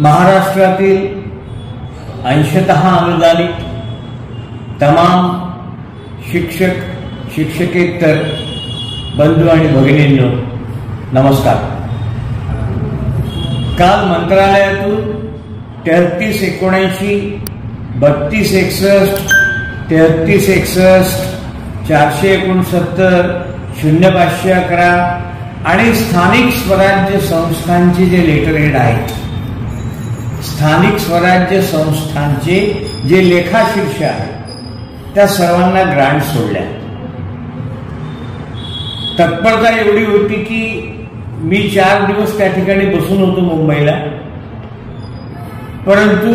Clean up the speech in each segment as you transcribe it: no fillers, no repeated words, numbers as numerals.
महाराष्ट्रातील अंशतः अनुदानित तमाम शिक्षक शिक्षकेतर बंधू आणि भगिनींनो नमस्कार। काल मंत्रालयातून 3379 3261 3361 469 0511 आणि स्थानिक स्वराज्य संस्थांचे जे लेटर हेड आहेत, स्थानिक स्वराज्य संस्थांचे जे लेखाशीर्ष आहेत, त्या सर्वांना ग्रांट सोडल्या। तत्परता एवढी होती की मी 4 दिवस त्या ठिकाणी बसून होतो मुंबईला, परंतु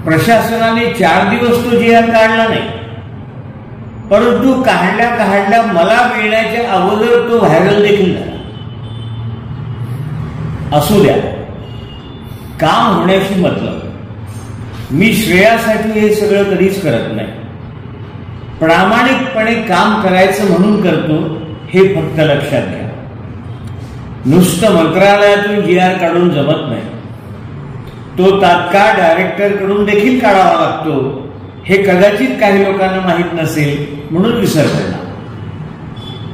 प्रशासनाने 4 दिवस तो जी आर काढला नाही, परंतु काढल्या मला मिळण्याच्या अगोदर तो व्हायरल देखील झाला। असू द्या, काम होण्याशी मतलब। मी श्रेयासाठी हे सगळं कधीच करत नाही, प्रामाणिकपणे काम करायचं म्हणून करतो, हे फक्त लक्षात घ्या। नुसतं मंत्रालयातून जी आर काढून जमत नाही, तो तात्काळ डायरेक्टर कडून देखील काढावा लागतो। हे कदाचित काही लोकांना माहीत नसेल म्हणून विसर पडला।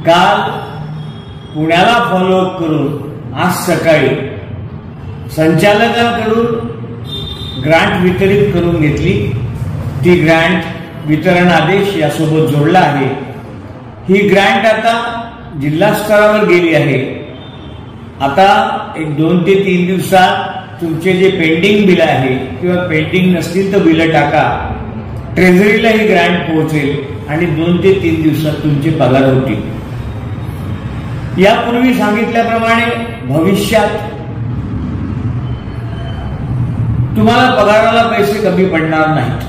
काल पुण्याला फॉलोअप करून आज सकाळी संचालकांकडून ग्रांट वितरित करून घेतली। ती ग्रांट वितरण आदेश यासोबत जोडला आहे। ही ग्रांट आता जिल्हा स्तरावर गेली आहे। आता एक 2 ते 3 दिवसात तुमचे जे पेंडिंग बिल आहे किंवा पेंडिंग नसतील तर बिल टाका, ट्रेझरीला ही ग्रांट पोहोचेल आणि 2 ते 3 दिवसात तुमचे पगार होतील। यापूर्वी सांगितल्याप्रमाणे भविष्यात तुम्हाला पगाराला पैसे कमी पडणार नाहीत।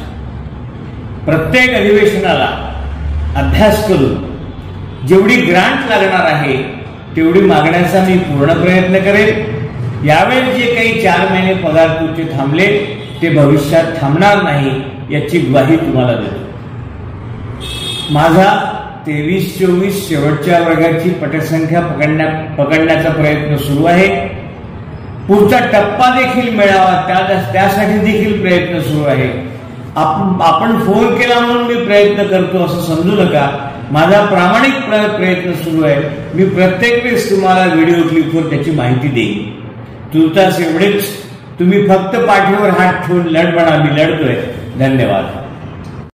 प्रत्येक अधिवेशनाला अभ्यास करून जेवढी ग्रांट लागणार आहे तेवढी मागण्याचा मी पूर्ण प्रयत्न करेन। यावेळी जे काही 4 महिने पगार तुमचे थांबले ते भविष्यात थांबणार नाही याची ग्वाही तुम्हाला देतो। माझा 23-24 शेवटच्या वर्गाची पटसंख्या पकडण्याचा प्रयत्न सुरू आहे। पुढचा टप्पा देखील मिळावा त्यासाठी देखील प्रयत्न सुरू आहे। आपण फोन केला म्हणून मी प्रयत्न करतो असं समजू नका। माझा प्रामाणिक प्रयत्न सुरू आहे। मी प्रत्येक वेळेस तुम्हाला व्हिडिओ क्लिपवर त्याची माहिती देईन। तुर्तास एवढेच, तुम्ही फक्त पाठीवर हात ठेवून लढ म्हणा, मी लढतोय। धन्यवाद।